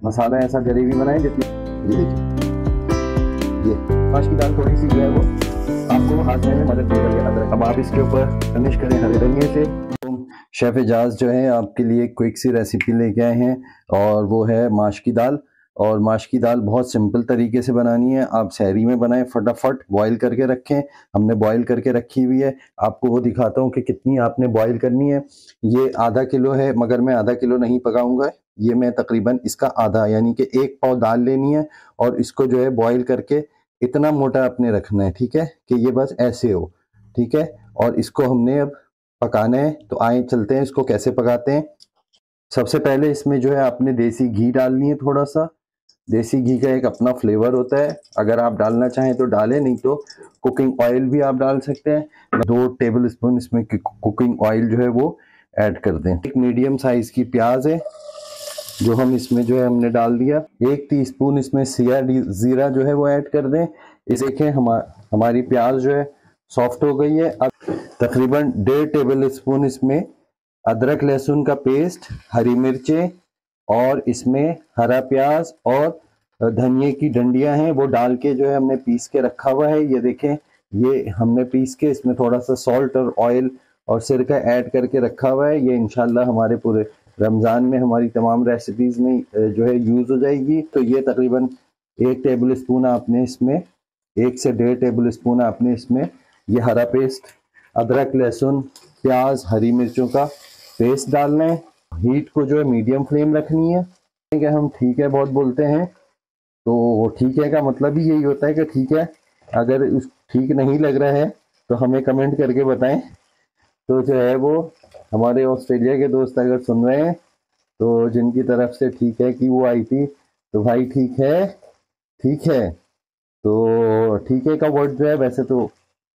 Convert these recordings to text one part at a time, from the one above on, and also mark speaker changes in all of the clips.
Speaker 1: मसाला ऐसा ग्रेवी बनाए जितनी, ये देखिए, ये माश की दाल थोड़ी सी जो है वो आपको हाजमे में मदद देगा ये अदरक। अब आप इसके ऊपर गार्निश करें हरे धनिये से। तो शेफ एजाज जो है आपके लिए क्विक सी रेसिपी लेके आए हैं और वो है माश की दाल। और माश की दाल बहुत सिंपल तरीके से बनानी है, आप सहरी में बनाएं, फटाफट बॉईल करके रखें। हमने बॉईल करके रखी हुई है, आपको वो दिखाता हूँ कि कितनी आपने बॉईल करनी है। ये आधा किलो है, मगर मैं आधा किलो नहीं पकाऊंगा, ये मैं तकरीबन इसका आधा यानी कि 1 पाव दाल लेनी है और इसको जो है बॉईल करके इतना मोटा अपने रखना है, ठीक है, कि ये बस ऐसे हो, ठीक है। और इसको हमने अब पकाना है, तो आए चलते हैं इसको कैसे पकाते हैं। सबसे पहले इसमें जो है आपने देसी घी डालनी है, थोड़ा सा। देसी घी का एक अपना फ्लेवर होता है, अगर आप डालना चाहें तो डालें, नहीं तो कुकिंग ऑयल भी आप डाल सकते हैं। 2 टेबल स्पून इसमें कुकिंग ऑयल जो है वो ऐड कर दें। एक मीडियम साइज की प्याज है जो हम इसमें जो है हमने डाल दिया। 1 टीस्पून इसमें सिया जीरा जो है वो ऐड कर दें। इस देखें हमारी प्याज जो है सॉफ्ट हो गई है। अब तकरीबन 1.5 टेबल स्पून इसमें अदरक लहसुन का पेस्ट, हरी मिर्चें और इसमें हरा प्याज और धनिए की डंडियां हैं वो डाल के जो है हमने पीस के रखा हुआ है। ये देखें, ये हमने पीस के इसमें थोड़ा सा सॉल्ट और ऑयल और सिरका ऐड करके रखा हुआ है। ये इंशाल्लाह हमारे पूरे रमज़ान में हमारी तमाम रेसिपीज़ में जो है यूज़ हो जाएगी। तो ये तकरीबन 1 टेबल स्पून आपने इसमें, 1 से 1.5 टेबल स्पून आपने इसमें ये हरा पेस्ट, अदरक लहसुन प्याज हरी मिर्चों का पेस्ट डालना है। हीट को जो है मीडियम फ्लेम रखनी है। कि हम ठीक है बहुत बोलते हैं, तो ठीक है का मतलब ही यही होता है कि ठीक है। अगर ठीक नहीं लग रहा है तो हमें कमेंट करके बताएं। तो जो है वो हमारे ऑस्ट्रेलिया के दोस्त अगर सुन रहे हैं, तो जिनकी तरफ से ठीक है कि वो आई थी, तो भाई ठीक है, ठीक है। तो ठीक है का वर्ड जो है वैसे तो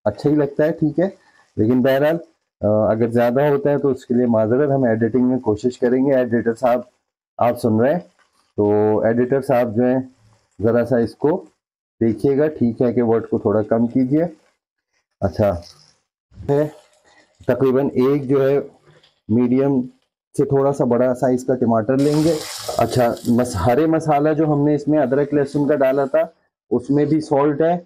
Speaker 1: अच्छा ही लगता है, ठीक है, लेकिन बहरहाल अगर ज़्यादा होता है तो उसके लिए माजरत, हम एडिटिंग में कोशिश करेंगे। एडिटर साहब आप सुन रहे हैं, तो एडिटर साहब जो है ज़रा सा इसको देखिएगा, ठीक है के वर्ड को थोड़ा कम कीजिए। अच्छा है, तकरीबन एक जो है मीडियम से थोड़ा सा बड़ा साइज का टमाटर लेंगे। अच्छा, हरे मसाला जो हमने इसमें अदरक लहसुन का डाला था उसमें भी सॉल्ट है,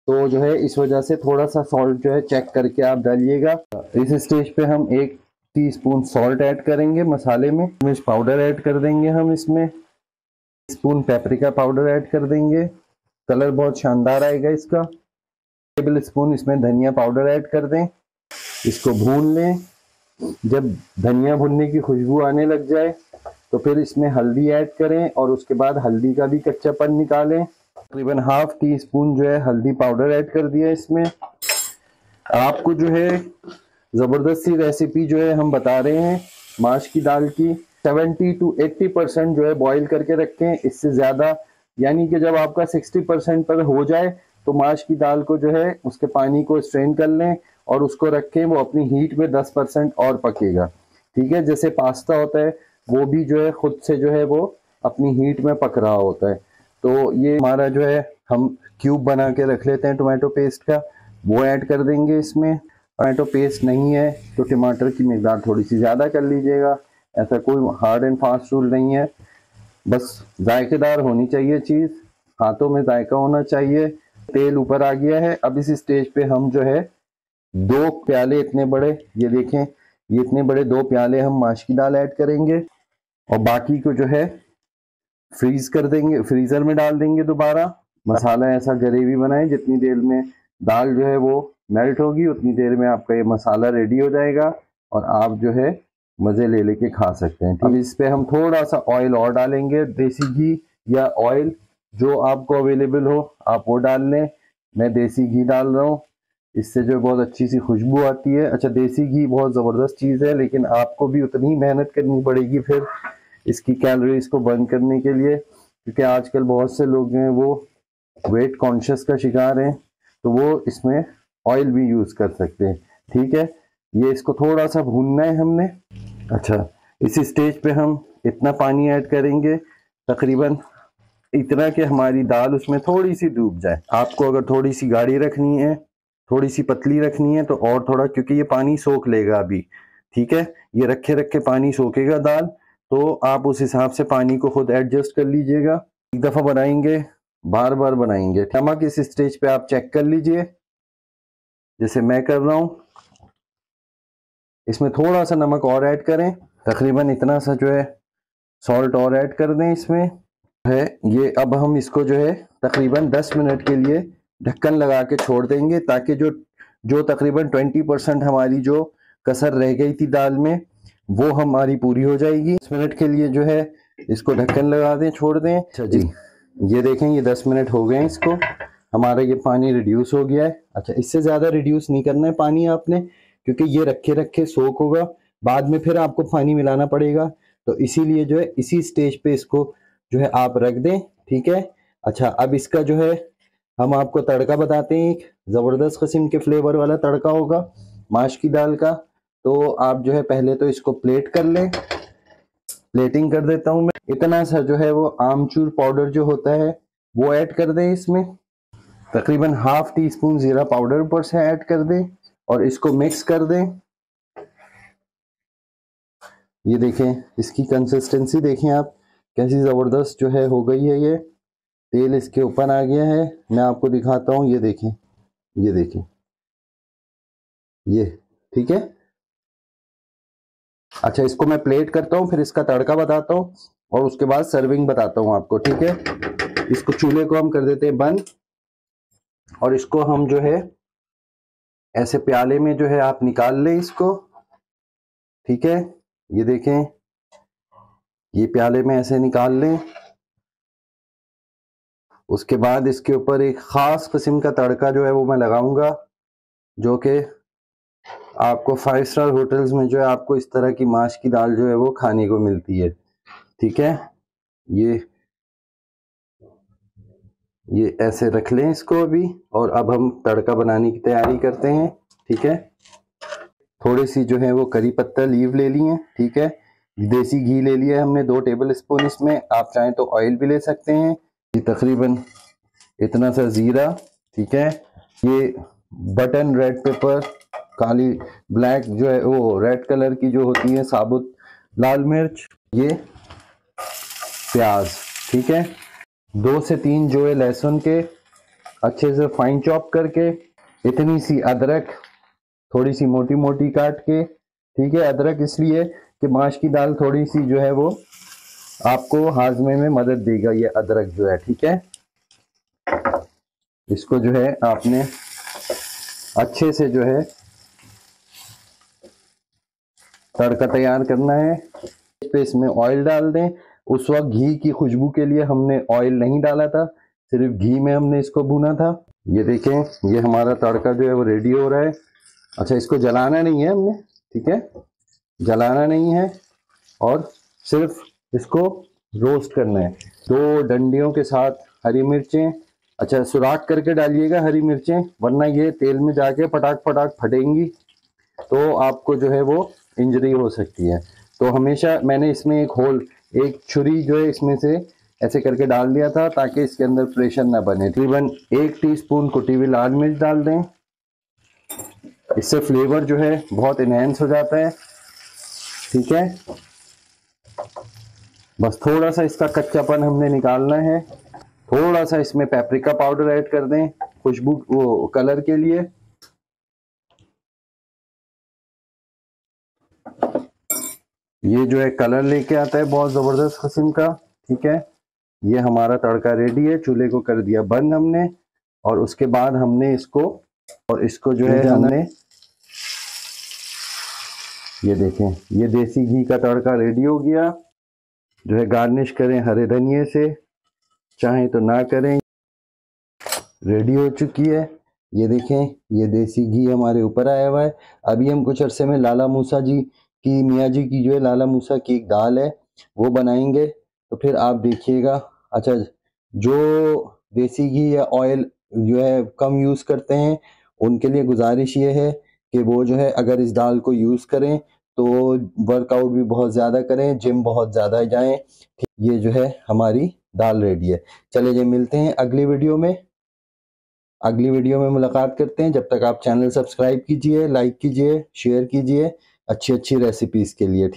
Speaker 1: तो जो है इस वजह से थोड़ा सा सॉल्ट जो है चेक करके आप डालिएगा। इस स्टेज पे हम 1 टीस्पून सॉल्ट ऐड करेंगे मसाले में। मिर्च पाउडर ऐड कर देंगे हम इसमें, स्पून पेपरिका पाउडर ऐड कर देंगे, कलर बहुत शानदार आएगा इसका। टेबल स्पून इसमें धनिया पाउडर ऐड कर दें, इसको भून लें। जब धनिया भुनने की खुशबू आने लग जाए तो फिर इसमें हल्दी ऐड करें और उसके बाद हल्दी का भी कच्चापन निकालें। तकरीबन ½ टीस्पून जो है हल्दी पाउडर ऐड कर दिया इसमें। आपको जो है ज़बरदस्त सी रेसिपी जो है हम बता रहे हैं माश की दाल की। 70 to 80% जो है बॉईल करके रखें, इससे ज़्यादा यानी कि जब आपका 60% पर हो जाए तो माश की दाल को जो है उसके पानी को स्ट्रेन कर लें और उसको रखें, वो अपनी हीट में 10% और पकेगा, ठीक है। जैसे पास्ता होता है वो भी जो है खुद से जो है वो अपनी हीट में पक रहा होता है। तो ये हमारा जो है हम क्यूब बना के रख लेते हैं टोमेटो पेस्ट का, वो ऐड कर देंगे इसमें। टोमेटो पेस्ट नहीं है तो टमाटर की मिकदार थोड़ी सी ज़्यादा कर लीजिएगा, ऐसा कोई हार्ड एंड फास्ट रूल नहीं है, बस जायकेदार होनी चाहिए चीज़, हाथों में जायका होना चाहिए। तेल ऊपर आ गया है। अब इस स्टेज पे हम जो है 2 प्याले इतने बड़े, ये देखें, ये इतने बड़े 2 प्याले हम माश की दाल ऐड करेंगे और बाकी को जो है फ्रीज कर देंगे, फ्रीजर में डाल देंगे दोबारा। मसाला ऐसा ग्रेवी बनाएं जितनी देर में दाल जो है वो मेल्ट होगी उतनी देर में आपका ये मसाला रेडी हो जाएगा और आप जो है मज़े ले लेके खा सकते हैं। अब इस पे हम थोड़ा सा ऑयल और डालेंगे, देसी घी या ऑयल जो आपको अवेलेबल हो आप वो डाल लें। मैं देसी घी डाल रहा हूँ, इससे जो बहुत अच्छी सी खुशबू आती है। अच्छा, देसी घी बहुत ज़बरदस्त चीज़ है, लेकिन आपको भी उतनी ही मेहनत करनी पड़ेगी फिर इसकी कैलोरीज को बर्न करने के लिए, क्योंकि आजकल बहुत से लोग हैं वो वेट कॉन्शियस का शिकार हैं, तो वो इसमें ऑयल भी यूज़ कर सकते हैं, ठीक है। ये इसको थोड़ा सा भूनना है हमने। अच्छा, इस स्टेज पे हम इतना पानी ऐड करेंगे, तकरीबन इतना कि हमारी दाल उसमें थोड़ी सी डूब जाए। आपको अगर थोड़ी सी गाढ़ी रखनी है, थोड़ी सी पतली रखनी है तो और थोड़ा, क्योंकि ये पानी सोख लेगा अभी, ठीक है, ये रखे रखे पानी सोखेगा दाल, तो आप उस हिसाब से पानी को खुद एडजस्ट कर लीजिएगा। एक दफ़ा बनाएंगे, बार बार बनाएंगे। नमक इस स्टेज पे आप चेक कर लीजिए, जैसे मैं कर रहा हूँ। इसमें थोड़ा सा नमक और ऐड करें, तकरीबन इतना सा जो है सॉल्ट और ऐड कर दें इसमें है ये। अब हम इसको जो है तकरीबन 10 मिनट के लिए ढक्कन लगा के छोड़ देंगे, ताकि जो तकरीबन 20% हमारी जो कसर रह गई थी दाल में वो हमारी पूरी हो जाएगी। 10 मिनट के लिए जो है इसको ढक्कन लगा दें, छोड़ दें। अच्छा जी, ये देखें ये 10 मिनट हो गए, इसको हमारा ये पानी रिड्यूस हो गया है। अच्छा, इससे ज़्यादा रिड्यूस नहीं करना है पानी आपने, क्योंकि ये रखे रखे सोख होगा, बाद में फिर आपको पानी मिलाना पड़ेगा। तो इसीलिए जो है इसी स्टेज पे इसको जो है आप रख दें, ठीक है। अच्छा, अब इसका जो है हम आपको तड़का बताते हैं। एक ज़बरदस्त किस्म के फ्लेवर वाला तड़का होगा माश की दाल का। तो आप जो है पहले तो इसको प्लेट कर लें। प्लेटिंग कर देता हूँ मैं। इतना सा जो है वो आमचूर पाउडर जो होता है वो ऐड कर दें इसमें। तकरीबन ½ टीस्पून जीरा पाउडर ऊपर से ऐड कर दें और इसको मिक्स कर दें। ये देखें इसकी कंसिस्टेंसी देखें आप, कैसी ज़बरदस्त जो है हो गई है। ये तेल इसके ऊपर आ गया है। मैं आपको दिखाता हूँ, ये देखें, ये देखें, ये ठीक है। अच्छा, इसको मैं प्लेट करता हूँ, फिर इसका तड़का बताता हूँ और उसके बाद सर्विंग बताता हूँ आपको, ठीक है। इसको चूल्हे को हम कर देते हैं बंद और इसको हम जो है ऐसे प्याले में जो है आप निकाल लें इसको, ठीक है। ये देखें, ये प्याले में ऐसे निकाल लें। उसके बाद इसके ऊपर एक ख़ास किस्म का तड़का जो है वो मैं लगाऊंगा, जो कि आपको 5 स्टार होटल्स में जो है आपको इस तरह की माश की दाल जो है वो खाने को मिलती है, ठीक है। ये ऐसे रख लें इसको अभी, और अब हम तड़का बनाने की तैयारी करते हैं, ठीक है। थोड़ी सी जो है वो करी पत्ता लीव ले ली है, ठीक है। देसी घी ले लिया है हमने 2 टेबल स्पून इसमें, आप चाहें तो ऑयल भी ले सकते हैं। ये तकरीबन इतना सा जीरा, ठीक है। ये बटन रेड पेपर, काली ब्लैक जो है वो रेड कलर की जो होती है साबुत लाल मिर्च, ये प्याज, ठीक है। 2 से 3 जो है लहसुन के अच्छे से फाइन चॉप करके, इतनी सी अदरक थोड़ी सी मोटी मोटी काट के, ठीक है। अदरक इसलिए कि माश की दाल थोड़ी सी जो है वो आपको हाजमे में मदद देगा, ये अदरक जो है, ठीक है। इसको जो है आपने अच्छे से जो है तड़का तैयार करना है। इस पे इसमें ऑयल डाल दें। उस वक्त घी की खुशबू के लिए हमने ऑयल नहीं डाला था, सिर्फ घी में हमने इसको भुना था। ये देखें, ये हमारा तड़का जो है वो रेडी हो रहा है। अच्छा, इसको जलाना नहीं है हमने, ठीक है, जलाना नहीं है, और सिर्फ इसको रोस्ट करना है। 2 डंडियों के साथ हरी मिर्चें, अच्छा सुराख करके डालिएगा हरी मिर्चें, वरना ये तेल में जाके फटाक फटाक फटेंगी तो आपको जो है वो इंजरी हो सकती है। तो हमेशा मैंने इसमें एक छुरी जो है इसमें से ऐसे करके डाल दिया था, ताकि इसके अंदर प्रेशर ना बने। तकरीबन 1 टीस्पून कुटी हुई लाल मिर्च डाल दें, इससे फ्लेवर जो है बहुत इनहेंस हो जाता है, ठीक है। बस थोड़ा सा इसका कच्चापन हमने निकालना है। थोड़ा सा इसमें पेपरिका पाउडर ऐड कर दें खुशबू वो कलर के लिए। ये जो है कलर लेके आता है बहुत ज़बरदस्त किस्म का, ठीक है। ये हमारा तड़का रेडी है। चूल्हे को कर दिया बंद हमने, और उसके बाद हमने इसको जो है हमने, ये देखें, ये देसी घी का तड़का रेडी हो गया। जो है गार्निश करें हरे धनिए से, चाहें तो ना करें, रेडी हो चुकी है। ये देखें, ये देसी घी हमारे ऊपर आया हुआ है। अभी हम कुछ अरसे में लाला मूसा जी की, मियाँ जी की जो है लाला मूसा की एक दाल है वो बनाएंगे, तो फिर आप देखिएगा। अच्छा, जो देसी घी या ऑयल जो है कम यूज़ करते हैं उनके लिए गुजारिश ये है कि वो जो है अगर इस दाल को यूज़ करें तो वर्कआउट भी बहुत ज़्यादा करें, जिम बहुत ज़्यादा जाएं। ये जो है हमारी दाल रेडी है। चलिए जी, मिलते हैं अगली वीडियो में। अगली वीडियो में मुलाकात करते हैं। जब तक आप चैनल सब्सक्राइब कीजिए, लाइक कीजिए, शेयर कीजिए अच्छी अच्छी रेसिपीज़ के लिए।